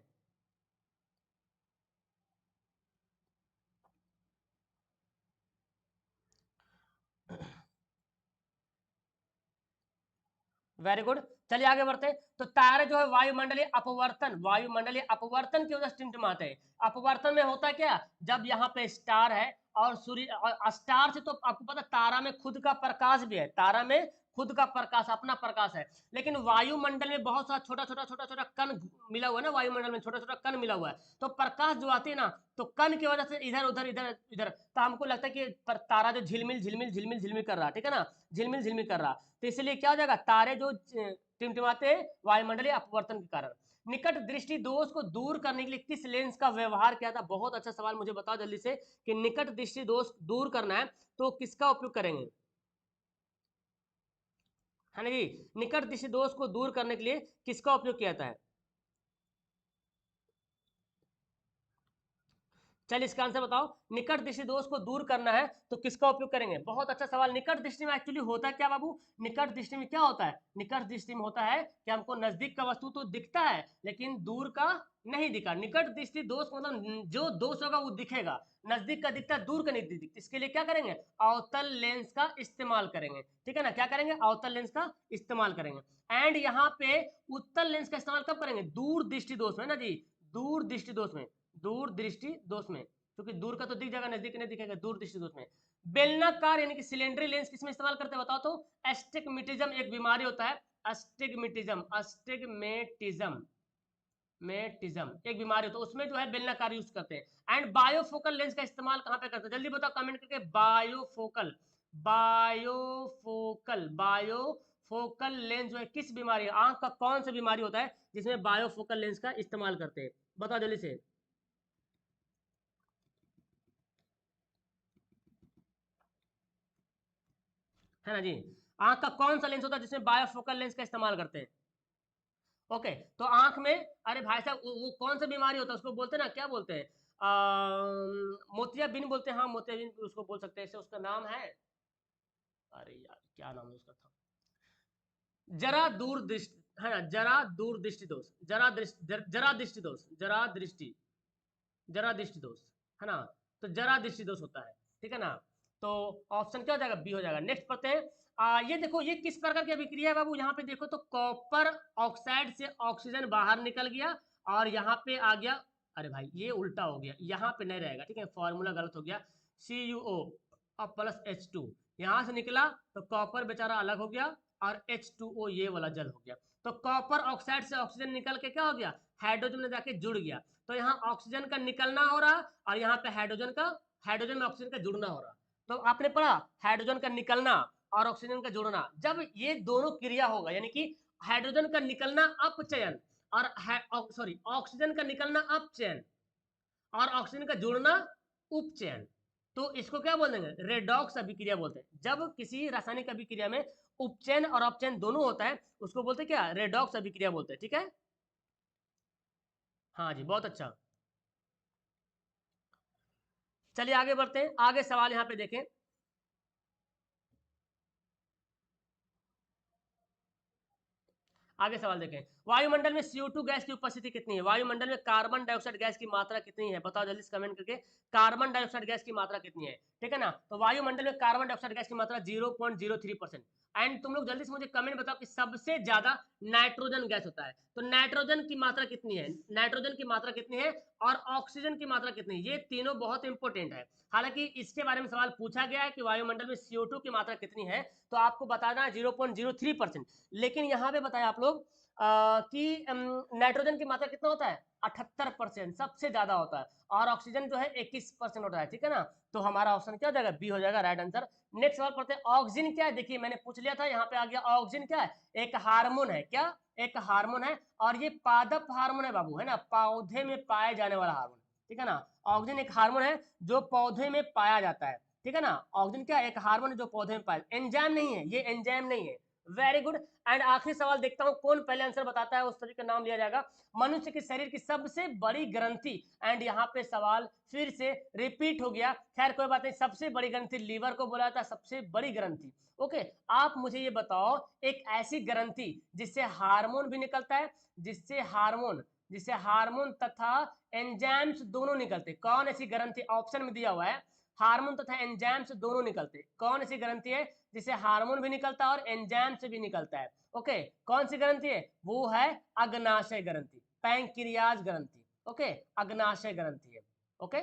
S1: Very good. चलिए आगे बढ़ते हैं। तो तारे जो है वायुमंडलीय अपवर्तन की वजह से टिमटिमाते हैं। अपवर्तन में होता क्या, जब यहाँ पे स्टार है और सूर्य, और स्टार से तो आपको पता तारा में खुद का प्रकाश भी है, तारा में खुद का प्रकाश, अपना प्रकाश है। लेकिन वायुमंडल में बहुत सारा छोटा छोटा छोटा छोटा कण मिला हुआ है ना, वायुमंडल में छोटा छोटा कण मिला हुआ है, तो प्रकाश जो आती है ना, तो कण की वजह से इधर उधर इधर इधर, तो हमको लगता है कि तारा जो झिलमिल झिलमिल झिलमिल झिलमिल कर रहा, ठीक है ना, झिलमिल झिलमिल कर रहा। तो इसलिए क्या हो जाएगा, तारे जो टिमटिमाते हैं वायुमंडलीय अपवर्तन के कारण। निकट दृष्टि दोष को दूर करने के लिए किस लेंस का व्यवहार किया था? बहुत अच्छा सवाल, मुझे बताओ जल्दी से कि निकट दृष्टि दोष दूर करना है तो किसका उपयोग करेंगे? है ना जी, निकट दृष्टि दोष को दूर करने के लिए किसका उपयोग किया जाता है? चलिए इसका आंसर बताओ। निकट दृष्टि दोष को दूर करना है तो किसका उपयोग करेंगे? बहुत अच्छा सवाल। निकट दृष्टि में एक्चुअली होता है क्या बाबू? निकट दृष्टि में क्या होता है? निकट दृष्टि में होता है कि हमको नजदीक का वस्तु तो दिखता है लेकिन दूर का नहीं दिखा। निकट दृष्टि दोष मतलब जो दोष होगा वो दिखेगा, नजदीक का दिखता है, दूर का नहीं दिखता। इसके लिए क्या करेंगे? अवतल लेंस का इस्तेमाल करेंगे, ठीक है ना। क्या करेंगे? अवतल लेंस का इस्तेमाल करेंगे। एंड यहाँ पे उत्तल लेंस का इस्तेमाल कब करेंगे? दूर दृष्टि दोष में ना जी, दूर दृष्टि दोष में, दूर दृष्टि दोष में, क्योंकि दूर का तो दिख जाएगा, नजदीक नहीं दिखेगा, दूर दृष्टि दोष में। बेलनाकार यानी कि सिलेंडरी लेंस किसमें इस्तेमाल करते हैं बताओ तो? एस्टिग्मेटिज्म एक बीमारी होता है, एस्टिग्मेटिज्म, एस्टिग्मेटिज्म मेटिज्म एक बीमारी होता है, उसमें जो है बेलनाकार यूज करते हैं। एंड बायोफोकल लेंस का इस्तेमाल कहां पे करते हैं? जल्दी बताओ कमेंट करके। बायोफोकल, बायोफोकल, बायोफोकल लेंस जो है किस बीमारी, आंख का कौन सा बीमारी होता है जिसमें बायोफोकल लेंस का इस्तेमाल करते हैं? बताओ जल्दी से। है ना जी, आंख का कौन सा लेंस होता है जिसमें बायोफोकल लेंस का इस्तेमाल करते हैं? ओके, तो आंख में, अरे भाई साहब वो कौन सा बीमारी होता है उसको बोलते हैं ना, क्या बोलते हैं? मोतियाबिंद बोलते हैं, हाँ मोतियाबिंद उसको बोल सकते हैं, ऐसे उसका नाम है। अरे यार क्या नाम है उसका था, जरा दूर दृष्टि, है ना, जरा दूर दृष्टि दोष, जरा दृष्टि, जरा दृष्टि दोष, जरा दृष्टि, जरा दृष्टि दोष, है ना। तो जरा दृष्टि दोष होता है, ठीक है ना। तो ऑप्शन क्या हो जाएगा? बी हो जाएगा। नेक्स्ट पढ़ते हैं। ये देखो ये किस प्रकार की अभिक्रिया है बाबू? यहाँ पे देखो तो कॉपर ऑक्साइड से ऑक्सीजन बाहर निकल गया और यहाँ पे आ गया, अरे भाई ये उल्टा हो गया, यहाँ पे नहीं रहेगा, ठीक है, फॉर्मूला गलत हो गया। CuO और प्लस H2 यहाँ से निकला तो कॉपर बेचारा अलग हो गया और H2O ये वाला जल हो गया। तो कॉपर ऑक्साइड से ऑक्सीजन निकल के क्या हो गया? हाइड्रोजन में जाके जुड़ गया। तो यहाँ ऑक्सीजन का निकलना हो रहा और यहाँ पे हाइड्रोजन में ऑक्सीजन का जुड़ना हो रहा। तो आपने पढ़ा हाइड्रोजन का निकलना और ऑक्सीजन का जुड़ना, जब ये दोनों क्रिया होगा यानी कि हाइड्रोजन का निकलना अपचयन और सॉरी ऑक्सीजन का निकलना अपचयन और ऑक्सीजन का जुड़ना उपचयन, तो इसको क्या बोल देंगे? रेडॉक्स अभिक्रिया बोलते हैं। जब किसी रासायनिक अभिक्रिया में उपचयन और अपचयन दोनों होता है उसको बोलते हैं क्या? रेडॉक्स अभिक्रिया बोलते हैं, ठीक है। हाँ जी, बहुत अच्छा। चलिए आगे बढ़ते हैं। आगे सवाल यहाँ पे देखें। आगे सवाल देखें। वायुमंडल में CO2 गैस की उपस्थिति कितनी है? वायुमंडल में कार्बन डाइऑक्साइड गैस की मात्रा कितनी है? बताओ जल्दी से कमेंट करके। कार्बन डाइऑक्साइड गैस की मात्रा कितनी है? ठीक है ना। तो वायुमंडल में कार्बन डाइऑक्साइड गैस की मात्रा 0.03%। एंड तुम लोग जल्दी से मुझे कमेंट बताओ कि सबसे ज्यादा नाइट्रोजन गैस होता है, तो नाइट्रोजन की मात्रा कितनी है? नाइट्रोजन की मात्रा कितनी है और ऑक्सीजन की मात्रा कितनी है? ये तीनों बहुत इंपॉर्टेंट है। हालांकि इसके बारे में सवाल पूछा गया है कि वायुमंडल में CO2 की मात्रा कितनी है, तो आपको बताना है 0.03%। लेकिन यहाँ पे बताया आप लोग कि नाइट्रोजन की मात्रा कितना होता है? 78%, सबसे ज्यादा होता है। और ऑक्सीजन जो है 21% होता है, ठीक है ना। तो हमारा ऑप्शन क्या हो जाएगा? बी हो जाएगा राइट आंसर। नेक्स्ट सवाल पढ़ते हैं। ऑक्सीजन क्या है? देखिए मैंने पूछ लिया था, यहाँ पे आ गया। ऑक्सीजन क्या है? एक हार्मोन है। क्या? एक हार्मोन है और ये पादप हार्मोन है बाबू, है ना, पौधे में पाए जाने वाला हार्मोन, ठीक है ना। ऑक्सीजन एक हार्मोन है जो पौधे में पाया जाता है, ठीक है ना। ऑक्सीजन क्या है? एक हार्मोन जो पौधे में पाया, एंजाइम नहीं है, ये एंजाइम नहीं है। Very good. एंड आखिरी सवाल देखता हूं कौन पहले आंसर बताता है, उस तरीके का नाम लिया जाएगा। मनुष्य के शरीर की सबसे बड़ी ग्रंथि, एंड यहाँ पे सवाल फिर से रिपीट हो गया, खैर कोई बात नहीं, सबसे बड़ी ग्रंथि लीवर को बोला था, सबसे बड़ी ग्रंथि। ओके, आप मुझे ये बताओ एक ऐसी ग्रंथि जिससे हार्मोन भी निकलता है, जिससे हार्मोन तथा एंजाइम्स दोनों निकलते, कौन ऐसी ग्रंथि? ऑप्शन में दिया हुआ है, हार्मोन तथा एंजाइम्स दोनों निकलते, कौन ऐसी ग्रंथि है जिससे हार्मोन भी निकलता है और एंजाइम से भी निकलता है? ओके, कौन सी ग्रंथि है? वो है अग्नाशय ग्रंथि, पैंक्रियाज ग्रंथि। ओके, अग्नाशय ग्रंथि है। ओके,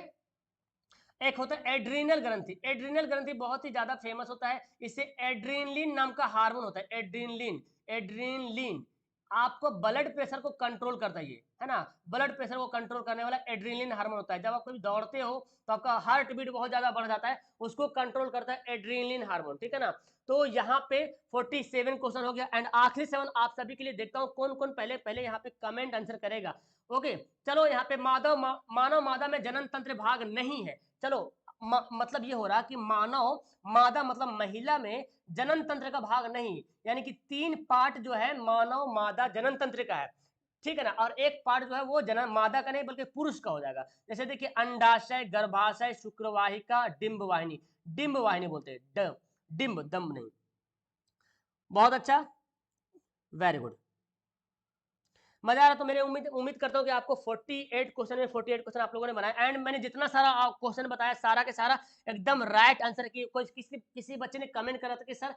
S1: एक होता है एड्रीनल ग्रंथि, एड्रीनल ग्रंथि बहुत ही ज्यादा फेमस होता है, इससे एड्रीनलिन नाम का हार्मोन होता है, एड्रीनलिन, एड्रीनलिन आपको ब्लड प्रेशर को कंट्रोल करता है ना, ब्लड प्रेशर को कंट्रोल करने वाला एड्रीनलिन हार्मोन होता है। जब आप कभी दौड़ते हो तो आपका हार्ट बीट बहुत ज्यादा बढ़ जाता है, उसको कंट्रोल करता है एड्रीनलिन हार्मोन, ठीक है ना। तो यहाँ पे 47 क्वेश्चन हो गया, एंड आखिरी 7 आप सभी के लिए देखता हूँ कौन कौन पहले पहले यहाँ पे कमेंट आंसर करेगा। ओके, चलो यहाँ पे मानव मादा में जनन तंत्र भाग नहीं है, चलो मतलब ये हो रहा कि मानव मादा मतलब महिला में जनन तंत्र का भाग नहीं, यानी कि 3 पार्ट जो है मानव मादा जनन तंत्र का है, ठीक है ना, और एक पार्ट जो है वो जनन मादा का नहीं बल्कि पुरुष का हो जाएगा। जैसे देखिए अंडाशय, गर्भाशय, शुक्रवाहिका, डिंब वाहिनी, डिंब वाहिनी बोलते हैं, डिंब दम नहीं। बहुत अच्छा, वेरी गुड, मजा आ रहा। तो मेरे उम्मीद उम्मीद करता हूँ कि आपको 48 क्वेश्चन में 48 क्वेश्चन आप लोगों ने बनाया, एंड मैंने जितना सारा क्वेश्चन बताया सारा के सारा एकदम राइट आंसर की। कोई किसी बच्चे ने कमेंट करा था कि सर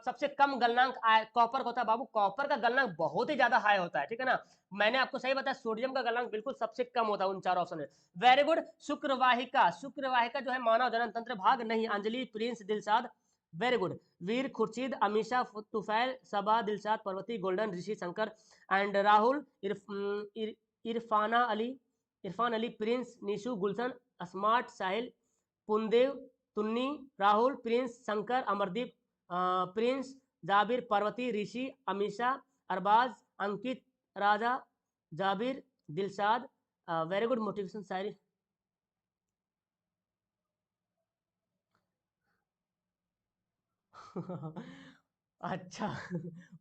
S1: सबसे कम गलनांक कॉपर का होता है। बाबू कॉपर का गलनांक बहुत ही ज्यादा हाई होता है, ठीक है ना, मैंने आपको सही बताया, सोडियम का गलनांक बिल्कुल सबसे कम होता है उन 4 ऑप्शन में। Very good. शुक्रवाहिका, शुक्रवाहिका जो है मानव जनन तंत्र भाग नहीं, Anjali, Prince, Dilshad, very good. Veer, Khurshid, Amisha, Tufail, Saba, Dilshad, Parvati, Golden, Rishi, Shankar and Rahul, Irfan Ali, Prince, Nishu, Gulshan, Smart, Sahil, Pundev, Tunni, Rahul, Prince, Shankar, Amardeep, Prince, Jabir, Parvati, Rishi, Amisha, Arbaz, Ankit, Raja, Jabir, Dilshad, very good. Motivation शायरी अच्छा,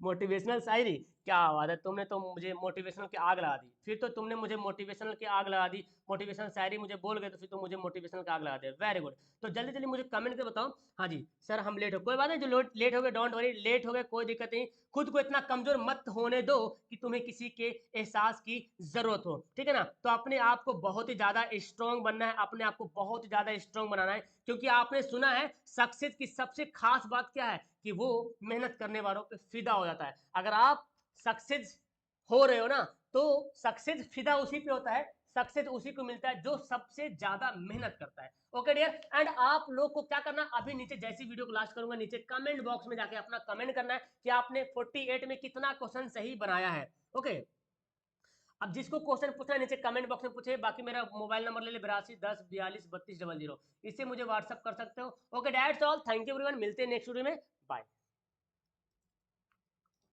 S1: मोटिवेशनल शायरी, क्या बात है, तुमने तो मुझे मोटिवेशनल की आग लगा दी, फिर तो तुमने मुझे मोटिवेशनल की आग लगा दी, मोटिवेशनल शायरी मुझे बोल गए तो फिर तो मुझे मोटिवेशनल की आग लगा दे। Very good. तो जल्दी जल्दी मुझे कमेंट करके बताओ। हाँ जी सर हम लेट हो, कोई बात नहीं, जो लेट हो गए डोंट वरी, लेट हो गए कोई दिक्कत नहीं, खुद को इतना कमजोर मत होने दो कि तुम्हें किसी के एहसास की जरूरत हो, ठीक है ना। तो अपने आप को बहुत ही ज्यादा स्ट्रॉन्ग बनना है, अपने आप को बहुत ही ज्यादा स्ट्रॉन्ग बनाना है, क्योंकि आपने सुना है सक्सेस की सबसे खास बात क्या है कि वो मेहनत करने वालों पे फिदा हो जाता है। अगर आप सक्सेस हो रहे हो ना, तो सक्सेस फिदा उसी पे होता है, सक्सेस उसी को मिलता है जो सबसे ज्यादा मेहनत करता है। ओके डियर, एंड आप लोग को क्या करना, अभी नीचे जैसी वीडियो को लास्ट करूंगा नीचे कमेंट बॉक्स में जाके अपना कमेंट करना है कि आपने 48 में कितना क्वेश्चन सही बनाया है। ओके, अब जिसको क्वेश्चन पूछना है नीचे कमेंट बॉक्स में पूछे, बाकी मेरा मोबाइल नंबर ले ले 8210423200, इससे मुझे व्हाट्सअप कर सकते हो। Okay that's all, thank you everyone, मिलते हैं नेक्स्ट वीडियो में, बाय।